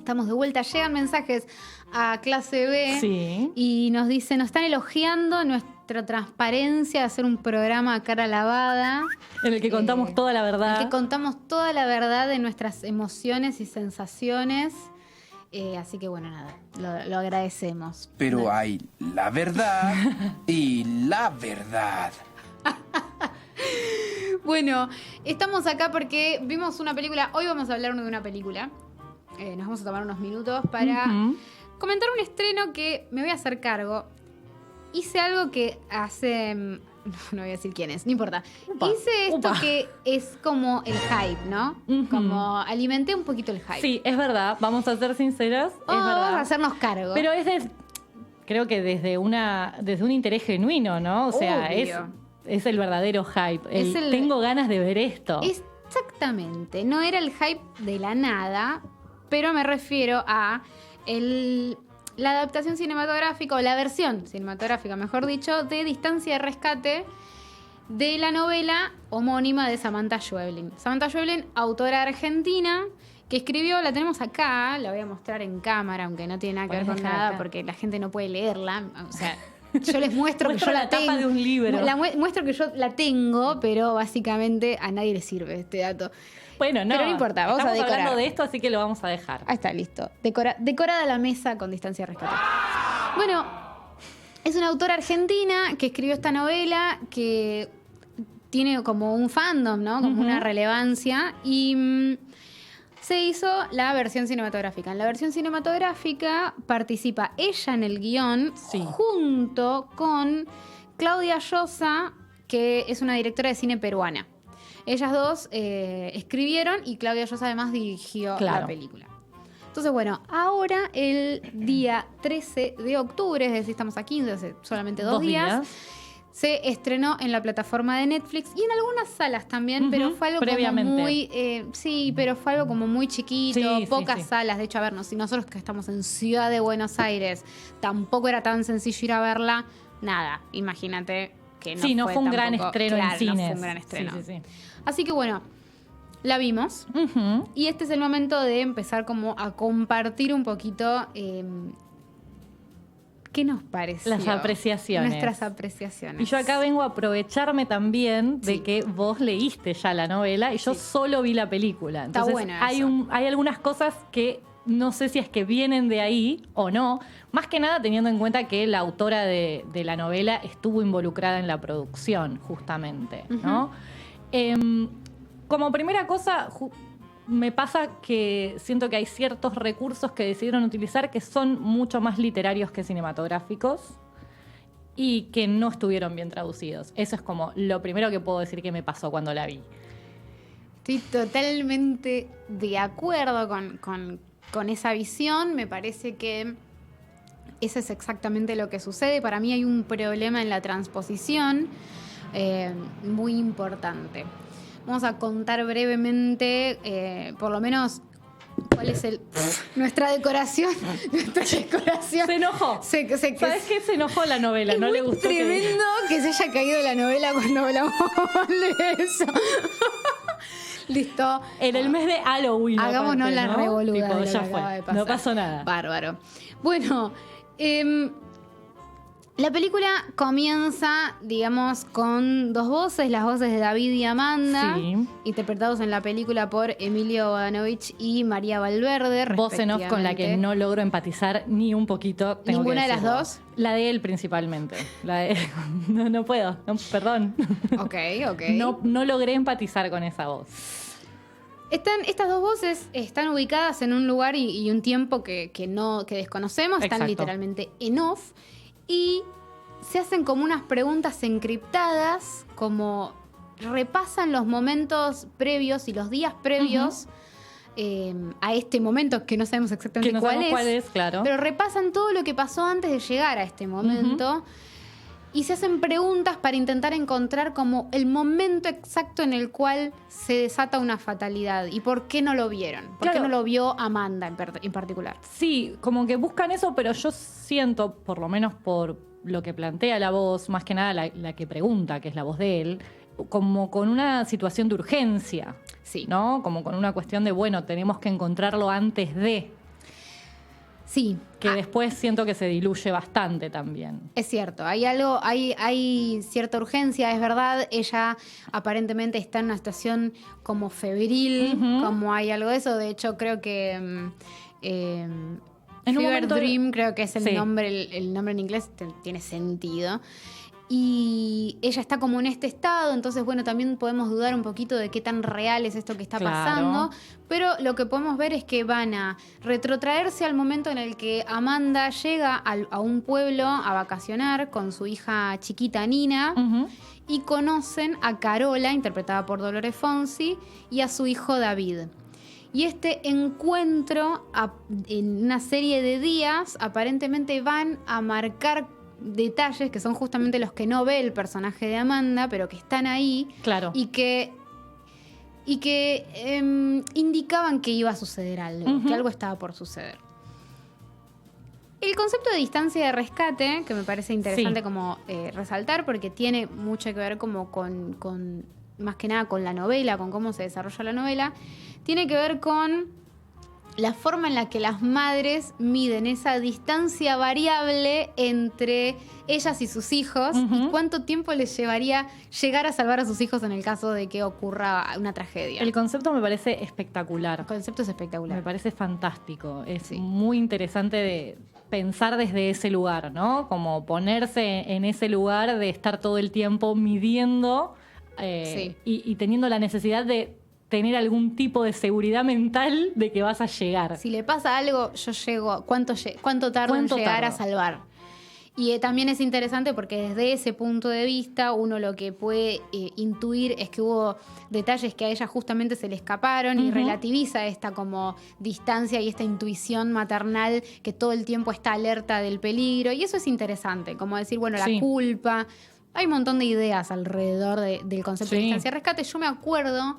Estamos de vuelta. Llegan mensajes a clase B Sí. y nos dicen, nos están elogiando nuestra transparencia de hacer un programa a cara lavada. En el que contamos toda la En verdad. el que contamos toda la verdad de nuestras emociones y sensaciones. Así que bueno, nada, lo agradecemos. Pero hay la verdad y la verdad. Bueno, estamos acá porque vimos una película. Hoy vamos a hablar de una película. Nos vamos a tomar unos minutos para comentar un estreno que me voy a hacer cargo. Hice algo que hace... No voy a decir quién es, no importa. Hice esto que es como el hype, ¿no? Como alimenté un poquito el hype. Sí, es verdad. Vamos a ser sinceras. Es verdad. Vamos a hacernos cargo. Pero creo que desde un interés genuino, ¿no? O sea, Obvio. es el verdadero hype. Tengo ganas de ver esto. Exactamente. No era el hype de la nada, pero me refiero a la adaptación cinematográfica, o la versión cinematográfica, mejor dicho, de Distancia de Rescate, de la novela homónima de Samantha Schweblin. Samantha Schweblin, autora argentina, que escribió, la tenemos acá, la voy a mostrar en cámara, aunque no tiene nada que ver con nada, acá. porque la gente no puede leerla. O sea, yo les muestro que yo la tapa tengo. de un libro. Muestro que yo la tengo, pero básicamente a nadie le sirve este dato. Bueno, no. Pero no importa, vamos a Estamos decorar. hablando de esto, así que lo vamos a dejar. Ahí está, listo. Decorada la mesa con Distancia de Rescate. Bueno, es una autora argentina que escribió esta novela que tiene como un fandom, ¿no? Como una relevancia. Y se hizo la versión cinematográfica. En la versión cinematográfica participa ella en el guión junto con Claudia Llosa, que es una directora de cine peruana. Ellas dos escribieron y Claudia Llosa además dirigió la película. Entonces, bueno, ahora el día 13 de octubre, es decir, estamos a 15, hace solamente dos días, se estrenó en la plataforma de Netflix y en algunas salas también, pero fue algo previamente. como muy... pero fue algo como muy chiquito, pocas sí. salas. De hecho, a ver, nosotros que estamos en Ciudad de Buenos Aires, tampoco era tan sencillo ir a verla. Nada, imagínate que no no fue un gran estreno en cines. No fue un gran estreno. Sí. Así que bueno, la vimos. Y este es el momento de empezar como a compartir un poquito qué nos pareció. Las apreciaciones. Nuestras apreciaciones. Y yo acá vengo a aprovecharme también de que vos leíste ya la novela y yo solo vi la película. Entonces, Está bueno hay algunas cosas que no sé si es que vienen de ahí o no. Más que nada teniendo en cuenta que la autora de la novela estuvo involucrada en la producción, justamente, ¿no? Como primera cosa, me pasa que siento que hay ciertos recursos que decidieron utilizar que son mucho más literarios que cinematográficos y que no estuvieron bien traducidos. Eso es como lo primero que puedo decir que me pasó cuando la vi. Estoy totalmente de acuerdo con esa visión. Me parece que eso es exactamente lo que sucede. Para mí hay un problema en la transposición muy importante. Vamos a contar brevemente, por lo menos, cuál es nuestra decoración. Se enojó. ¿Sabes qué? Se enojó la novela, es no muy le gustó. Tremendo que se haya caído la novela cuando hablamos de eso. Listo. En el mes de Halloween. Hagámonos la revoluda. Tipo, ya fue. No pasó nada. Bárbaro. Bueno, la película comienza, digamos, con dos voces, las voces de David y Amanda, interpretados en la película por Emilio Bodanovich y María Valverde, Voz en off con la que no logro empatizar ni un poquito. ¿Ninguna de las dos? La de él principalmente. No puedo, perdón. Ok. No logré empatizar con esa voz. Estas dos voces están ubicadas en un lugar y un tiempo que desconocemos, están literalmente en off. Y se hacen como unas preguntas encriptadas, como repasan los momentos previos y los días previos a este momento, que no sabemos exactamente cuál es, claro. Pero repasan todo lo que pasó antes de llegar a este momento y se hacen preguntas para intentar encontrar como el momento exacto en el cual se desata una fatalidad y por qué no lo vieron, por qué no lo vio Amanda en particular. Sí, como que buscan eso, pero yo siento, por lo menos por lo que plantea la voz, más que nada la que pregunta, que es la voz de él, como con una situación de urgencia, ¿no? Como con una cuestión de, bueno, tenemos que encontrarlo antes de... Sí. Que después siento que se diluye bastante también. Es cierto, hay cierta urgencia, es verdad. Ella aparentemente está en una situación como febril, como hay algo de eso. De hecho, creo que En un Fever momento- Dream, creo que es el Sí. nombre, el nombre en inglés tiene sentido. Y ella está como en este estado, entonces bueno, también podemos dudar un poquito de qué tan real es esto que está Claro. pasando, pero lo que podemos ver es que van a retrotraerse al momento en el que Amanda llega a un pueblo a vacacionar con su hija chiquita Nina Ujú. y conocen a Carola, interpretada por Dolores Fonsi, y a su hijo David. Y este encuentro en una serie de días aparentemente van a marcar detalles que son justamente los que no ve el personaje de Amanda, pero que están ahí Claro. y que indicaban que iba a suceder algo, que algo estaba por suceder. El concepto de distancia de rescate, que me parece interesante Sí. como resaltar, porque tiene mucho que ver como con, más que nada con la novela, con cómo se desarrolla la novela, tiene que ver con la forma en la que las madres miden esa distancia variable entre ellas y sus hijos y cuánto tiempo les llevaría llegar a salvar a sus hijos en el caso de que ocurra una tragedia. El concepto me parece espectacular. El concepto es espectacular. Me parece fantástico. Es Sí. muy interesante de pensar desde ese lugar, ¿no? Como ponerse en ese lugar de estar todo el tiempo midiendo y teniendo la necesidad de tener algún tipo de seguridad mental de que vas a llegar. Si le pasa algo, yo llego. ¿Cuánto tardo en ¿Cuánto llegar a tardo? salvar? Y también es interesante porque desde ese punto de vista uno lo que puede intuir es que hubo detalles que a ella justamente se le escaparon y relativiza esta como distancia y esta intuición maternal que todo el tiempo está alerta del peligro. Y eso es interesante, como decir, bueno, Sí. la culpa. Hay un montón de ideas alrededor del concepto de Sí. distancia de rescate. Yo me acuerdo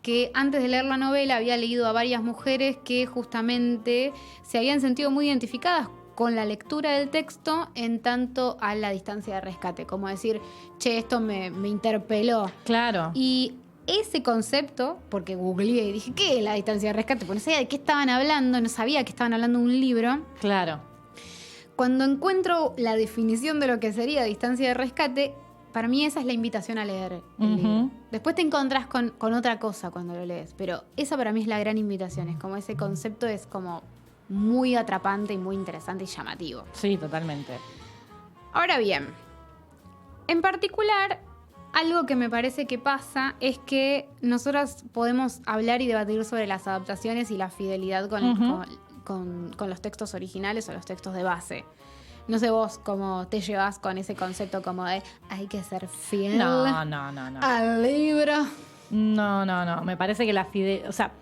que antes de leer la novela había leído a varias mujeres que justamente se habían sentido muy identificadas con la lectura del texto en tanto a la distancia de rescate, como decir, che, esto me interpeló. Claro. Y ese concepto, porque googleé y dije, ¿qué es la distancia de rescate? Porque no sabía de qué estaban hablando, no sabía que estaban hablando de un libro. Claro. Cuando encuentro la definición de lo que sería distancia de rescate, para mí esa es la invitación a leer el libro. Después te encontrás con otra cosa cuando lo lees, pero esa para mí es la gran invitación. Es como ese concepto es como muy atrapante y muy interesante y llamativo. Sí, totalmente. Ahora bien, en particular, algo que me parece que pasa es que nosotras podemos hablar y debatir sobre las adaptaciones y la fidelidad con los textos originales o los textos de base. No sé vos cómo te llevas con ese concepto como de hay que ser fiel No. al libro. No. Me parece que la fidelidad... O sea,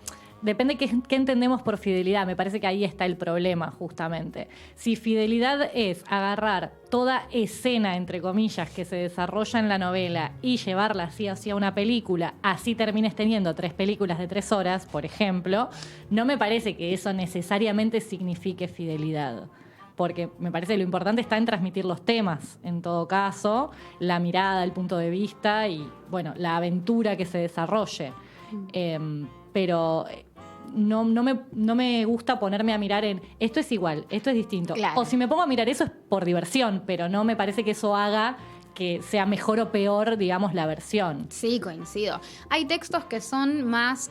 depende qué entendemos por fidelidad. Me parece que ahí está el problema, justamente. Si fidelidad es agarrar toda escena, entre comillas, que se desarrolla en la novela y llevarla así hacia una película, así termines teniendo 3 películas de 3 horas, por ejemplo, no me parece que eso necesariamente signifique fidelidad. Porque me parece que lo importante está en transmitir los temas, en todo caso, la mirada, el punto de vista y, bueno, la aventura que se desarrolle. Pero no me gusta ponerme a mirar en esto es igual, esto es distinto. Claro. O si me pongo a mirar eso es por diversión, pero no me parece que eso haga que sea mejor o peor, digamos, la versión. Sí, coincido. Hay textos que son más,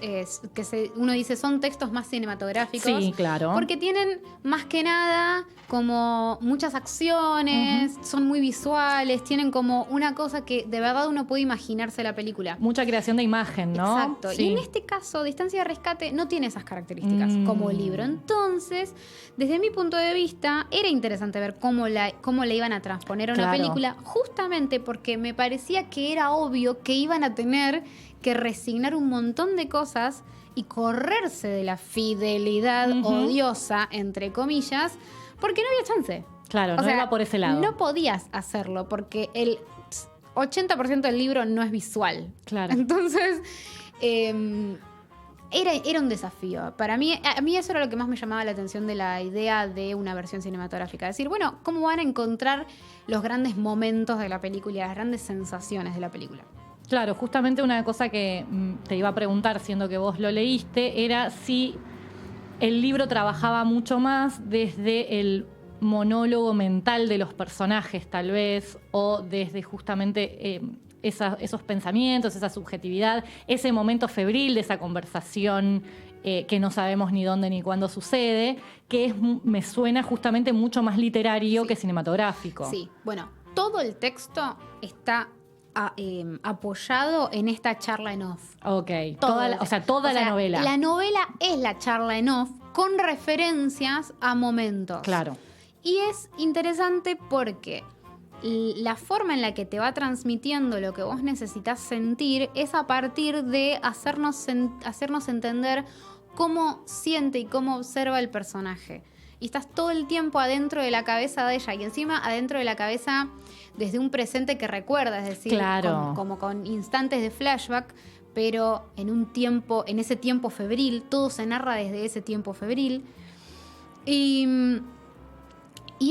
uno dice, son textos más cinematográficos. Sí, claro. Porque tienen más que nada como muchas acciones, son muy visuales, tienen como una cosa que de verdad uno puede imaginarse la película. Mucha creación de imagen, ¿no? Exacto. Sí. Y en este caso, Distancia de Rescate no tiene esas características como libro. Entonces, desde mi punto de vista, era interesante ver cómo la iban a transponer a una Claro. película, justamente porque me parecía que era obvio que iban a tener que resignar un montón de cosas y correrse de la fidelidad odiosa, entre comillas, porque no había chance. Claro, O no sea, iba por ese lado. No podías hacerlo porque el 80% del libro no es visual. Claro. Entonces, era un desafío. Para mí, a mí eso era lo que más me llamaba la atención de la idea de una versión cinematográfica. Decir, bueno, ¿cómo van a encontrar los grandes momentos de la película y las grandes sensaciones de la película? Claro, justamente una cosa que te iba a preguntar, siendo que vos lo leíste, era si el libro trabajaba mucho más desde el monólogo mental de los personajes, tal vez, o desde justamente esos pensamientos, esa subjetividad, ese momento febril de esa conversación que no sabemos ni dónde ni cuándo sucede, que me suena justamente mucho más literario que cinematográfico. Sí, bueno, todo el texto está apoyado en esta charla en off. Ok, toda la novela. La novela es la charla en off con referencias a momentos. Claro. Y es interesante porque la forma en la que te va transmitiendo lo que vos necesitas sentir es a partir de hacernos entender cómo siente y cómo observa el personaje. Y estás todo el tiempo adentro de la cabeza de ella y encima adentro de la cabeza desde un presente que recuerda, es decir, claro, como con instantes de flashback, pero en ese tiempo febril, todo se narra desde ese tiempo febril. Y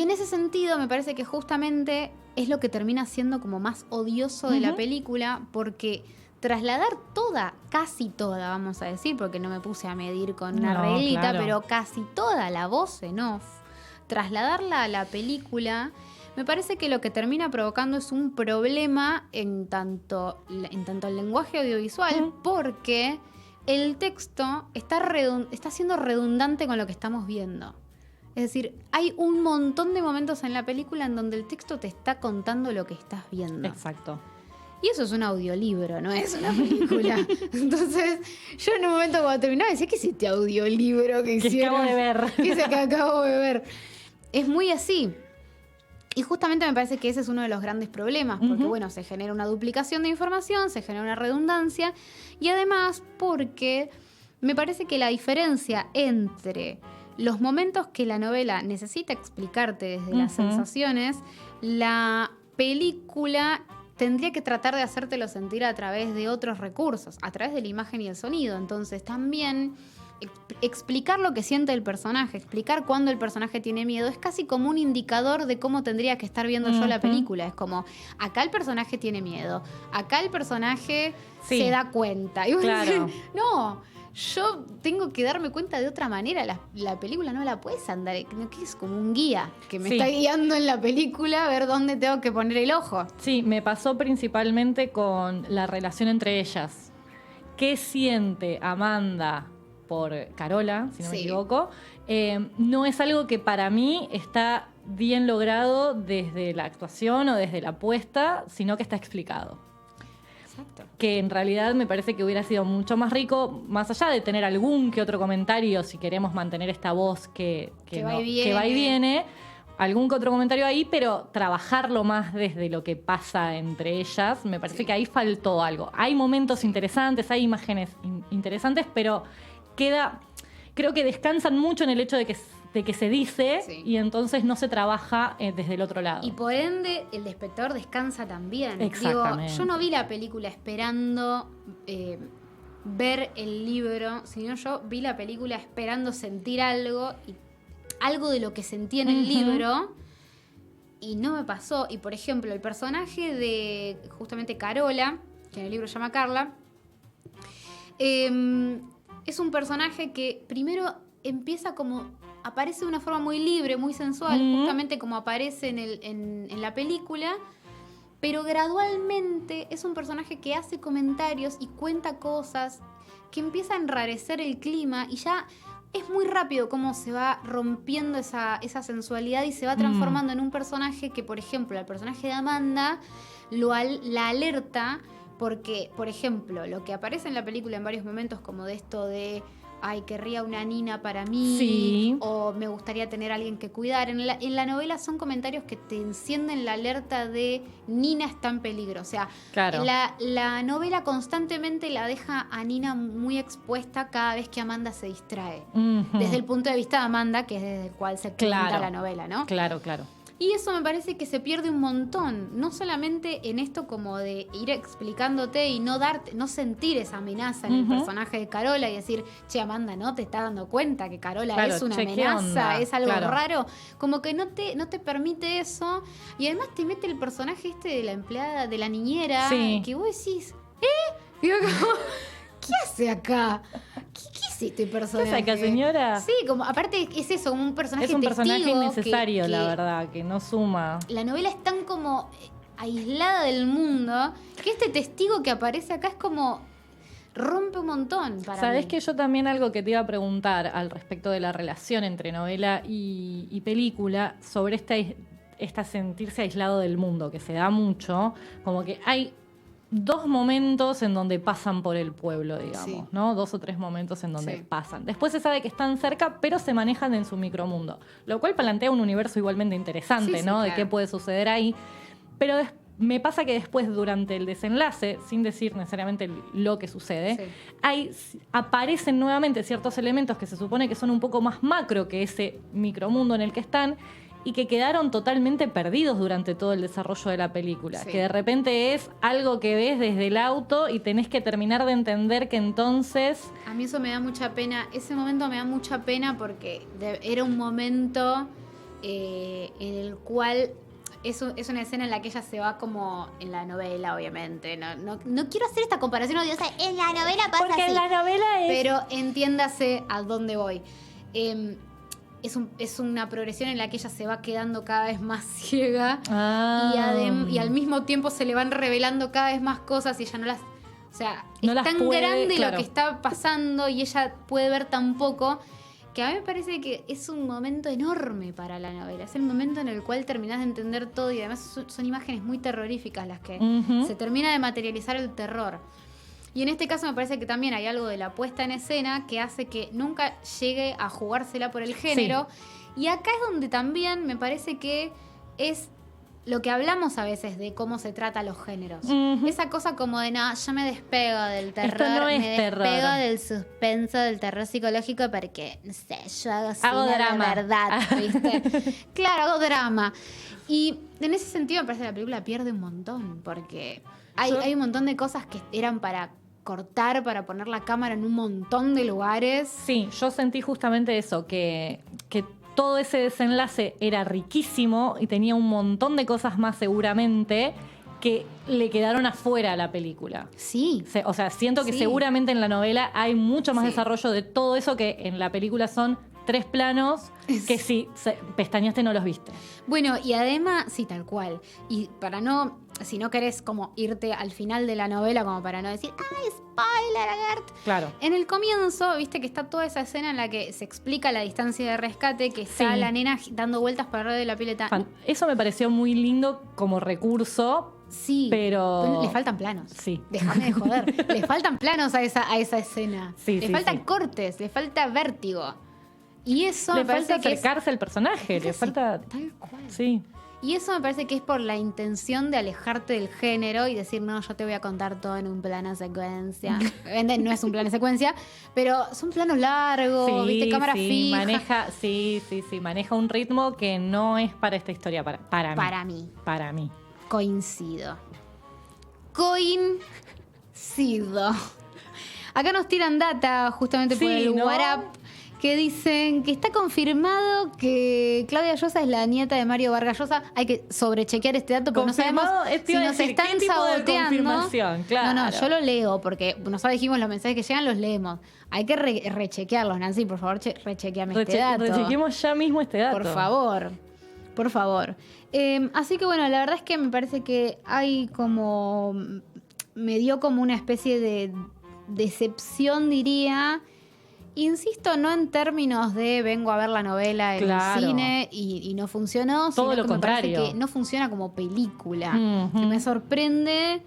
en ese sentido me parece que justamente es lo que termina siendo como más odioso de la película, porque trasladar casi toda, vamos a decir, porque no me puse a medir con una reglita, claro, pero casi toda la voz en off, trasladarla a la película, me parece que lo que termina provocando es un problema en tanto el lenguaje audiovisual, porque el texto está siendo redundante con lo que estamos viendo. Es decir, hay un montón de momentos en la película en donde el texto te está contando lo que estás viendo. Exacto. Y eso es un audiolibro, no es una película. Entonces, yo en un momento cuando terminaba decía, ¿qué es este audiolibro que hicieron? Acabo de ver. ¿Qué es que acabo de ver? Es muy así. Y justamente me parece que ese es uno de los grandes problemas, porque bueno, se genera una duplicación de información, se genera una redundancia, y además porque me parece que la diferencia entre los momentos que la novela necesita explicarte desde las sensaciones, la película tendría que tratar de hacértelo sentir a través de otros recursos, a través de la imagen y el sonido. Entonces también explicar lo que siente el personaje, explicar cuándo el personaje tiene miedo, es casi como un indicador de cómo tendría que estar viendo yo la película. Es como, acá el personaje tiene miedo, acá el personaje se da cuenta. Y vos claro. decís, no, yo tengo que darme cuenta de otra manera. La película no la puedes andar, que es como un guía que me está guiando en la película a ver dónde tengo que poner el ojo. Sí, me pasó principalmente con la relación entre ellas. ¿Qué siente Amanda por Carola, si no me equivoco? No es algo que para mí está bien logrado desde la actuación o desde la apuesta, sino que está explicado. Exacto. Que en realidad me parece que hubiera sido mucho más rico, más allá de tener algún que otro comentario, si queremos mantener esta voz que va y viene, algún que otro comentario ahí, pero trabajarlo más desde lo que pasa entre ellas, me parece que ahí faltó algo. Hay momentos interesantes, hay imágenes interesantes, pero creo que descansan mucho en el hecho de que se dice y entonces no se trabaja desde el otro lado. Y por ende, el espectador descansa también. Exactamente. Digo, yo no vi la película esperando ver el libro, sino yo vi la película esperando sentir algo de lo que sentí en el libro, y no me pasó. Y por ejemplo, el personaje de justamente Carola, que en el libro se llama Carla, es un personaje que primero empieza aparece de una forma muy libre, muy sensual, justamente como aparece en la película, pero gradualmente es un personaje que hace comentarios y cuenta cosas que empieza a enrarecer el clima, y ya es muy rápido cómo se va rompiendo esa sensualidad y se va transformando en un personaje que, por ejemplo, el personaje de Amanda la alerta porque, por ejemplo, lo que aparece en la película en varios momentos, como de esto de ay, querría una nina para mí, o me gustaría tener a alguien que cuidar. En la novela son comentarios que te encienden la alerta de Nina está en peligro. O sea, la novela constantemente la deja a Nina muy expuesta cada vez que Amanda se distrae. Desde el punto de vista de Amanda, que es desde el cual se cuenta la novela, ¿no? Claro. Y eso me parece que se pierde un montón, no solamente en esto como de ir explicándote y no sentir esa amenaza en el personaje de Carola y decir, che, Amanda, ¿no te estás dando cuenta que Carola es una amenaza, es algo raro? Como que no te permite eso, y además te mete el personaje de la empleada, de la niñera, que vos decís, Digo, como, ¿qué hace acá? ¿Qué es este personaje? ¿Qué saca, señora? Sí, como aparte es eso, como un personaje Es un personaje testigo innecesario, que la verdad, que no suma. la novela es tan como aislada del mundo que este testigo que aparece acá es como rompe un montón para Sabés mí. que yo también algo que te iba a preguntar al respecto de la relación entre novela y película, sobre esta sentirse aislado del mundo, que se da mucho, como que hay 2 momentos en donde pasan por el pueblo, digamos, Sí. ¿no? 2 o 3 momentos en donde Sí. pasan. Después se sabe que están cerca, pero se manejan en su micromundo, lo cual plantea un universo igualmente interesante, Sí, sí, ¿no? De claro. qué puede suceder ahí. Pero me pasa que después, durante el desenlace, sin decir necesariamente lo que sucede, aparecen nuevamente ciertos elementos que se supone que son un poco más macro que ese micromundo en el que están y que quedaron totalmente perdidos durante todo el desarrollo de la película. Sí. Que de repente es algo que ves desde el auto y tenés que terminar de entender que entonces... A mí eso me da mucha pena. Ese momento me da mucha pena porque era un momento en el cual es una escena en la que ella se va como en la novela, obviamente. No quiero hacer esta comparación odiosa. En la novela pasa Porque así. en la novela es... Pero entiéndase a dónde voy. Es una progresión en la que ella se va quedando cada vez más ciega y al mismo tiempo se le van revelando cada vez más cosas y ella no las... O sea, No es las tan puede, grande claro. lo que está pasando y ella puede ver tan poco que a mí me parece que es un momento enorme para la novela. Es el momento en el cual terminás de entender todo y además son imágenes muy terroríficas las que Ujú. se termina de materializar el terror. Y en este caso me parece que también hay algo de la puesta en escena que hace que nunca llegue a jugársela por el género. Sí. Y acá es donde también me parece que es lo que hablamos a veces de cómo se trata los géneros. Ujú. Esa cosa como de, no, yo me despego del terror, Esto no es me terror. despego del suspenso, del terror psicológico porque, no sé, yo hago cine de drama. verdad, ¿viste? Claro, hago drama. Y en ese sentido me parece que la película pierde un montón porque hay un montón de cosas que eran para cortar, para poner la cámara en un montón de lugares. Sí, yo sentí justamente eso, que todo ese desenlace era riquísimo y tenía un montón de cosas más seguramente que le quedaron afuera a la película. Sí. O sea, siento que Sí. seguramente en la novela hay mucho más Sí. desarrollo de todo eso que en la película son 3 planos que si pestañaste no los viste. Bueno, y además, sí, tal cual. Y para no, si no querés como irte al final de la novela, como para no decir, ¡ay, spoiler alert! Claro. En el comienzo, viste que está toda esa escena en la que se explica la distancia de rescate, que está Sí. la nena dando vueltas por alrededor de la pileta. Eso me pareció muy lindo como recurso, Sí, pero... le faltan planos. Sí. Déjame de joder. Le faltan planos a esa escena. Sí, le sí, faltan sí. cortes, le falta vértigo. Y eso Le me parece falta que es... acercarse al personaje, le Sí, falta... tal cual. Sí. Y eso me parece que es por la intención de alejarte del género y decir, no, yo te voy a contar todo en un plano secuencia. Obviamente no es un plano secuencia, pero son planos largos, ¿viste? Cámara fija. Maneja un ritmo que no es para esta historia, para mí. Para mí. Para mí. Coincido. Acá nos tiran data justamente por Sí, el ¿no? WhatsApp que dicen que está confirmado que Claudia Llosa es la nieta de Mario Vargas Llosa. Hay que sobrechequear este dato porque no Confirmado, sabemos te iba si a nos decir, están ¿qué tipo de saboteando. confirmación? Claro. No, yo lo leo porque nosotros dijimos los mensajes que llegan los leemos. Hay que rechequearlos, Nancy, por favor, rechequeame este dato. Rechequemos ya mismo este dato. Por favor. Así que bueno, la verdad es que me parece que hay como... Me dio como una especie de decepción, diría. Insisto, no en términos de vengo a ver la novela en Claro. el cine y no funcionó, Todo sino lo que me parece contrario. que no funciona como película. Ujú. Que me sorprende.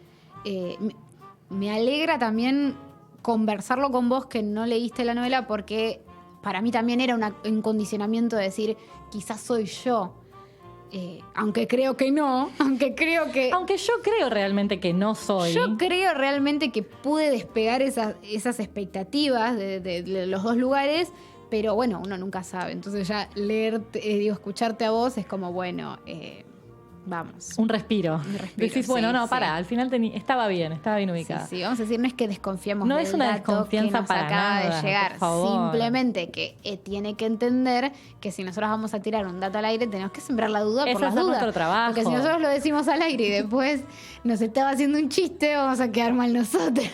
Me alegra también conversarlo con vos que no leíste la novela porque para mí también era un condicionamiento de decir, quizás soy yo. Aunque creo que no, Aunque yo creo realmente que no soy. yo creo realmente que pude despegar esas expectativas de los dos lugares, pero bueno, uno nunca sabe. Entonces ya escucharte a vos es como, bueno, vamos. Un respiro. Un respiro, Decís, sí, bueno, no, sí. pará, al final estaba bien ubicada. Sí, vamos a decir, no es que desconfiemos No del es una dato desconfianza que nos para acaba nada, de llegar. por favor. Simplemente que tiene que entender que si nosotros vamos a tirar un dato al aire, tenemos que sembrar la duda Ese por las es dudas. nuestro trabajo. Porque si nosotros lo decimos al aire y después nos estaba haciendo un chiste, vamos a quedar mal nosotros.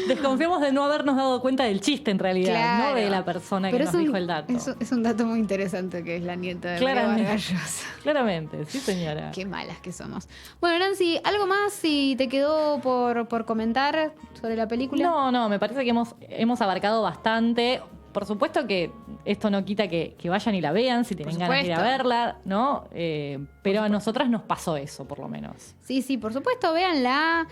Desconfiamos de no habernos dado cuenta del chiste en realidad, Claro. no de la persona que Pero nos dijo el dato. Es un dato muy interesante que es la nieta de María Claramente. Vargas Llosa. Claramente, sí señora. Qué malas que somos. Bueno, Nancy, ¿algo más si te quedó por comentar sobre la película? No, me parece que hemos abarcado bastante. Por supuesto que esto no quita que vayan y la vean si tienen Por ganas de ir a supuesto. verla, ¿no? Pero a nosotras nos pasó eso, por lo menos. Sí, por supuesto, véanla,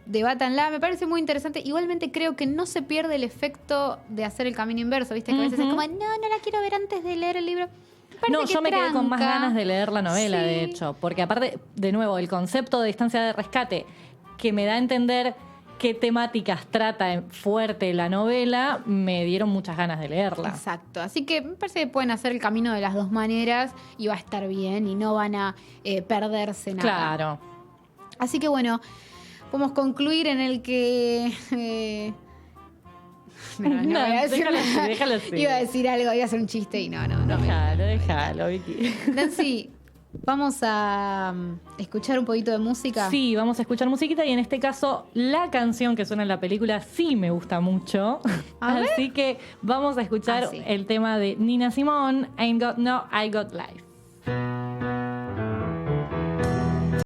debátanla, me parece muy interesante. Igualmente creo que no se pierde el efecto de hacer el camino inverso, ¿viste? Que a veces es como, no la quiero ver antes de leer el libro. Me parece No, que yo me quedé con más tranca. ganas de leer la novela, Sí. de hecho. Porque aparte, de nuevo, el concepto de distancia de rescate, que me da a entender qué temáticas trata fuerte la novela, me dieron muchas ganas de leerla. Exacto, así que me parece que pueden hacer el camino de las dos maneras y va a estar bien y no van a perderse nada. Claro. Así que bueno, podemos concluir en el que... no voy a decir déjalo nada. así, déjalo así. Iba a decir algo, iba a hacer un chiste y no. Déjalo, Vicky. Nancy, vamos a escuchar un poquito de música. Sí, vamos a escuchar musiquita y en este caso la canción que suena en la película sí me gusta mucho. A ver. Así que vamos a escuchar Sí. el tema de Nina Simone, Ain't Got No, I Got Life.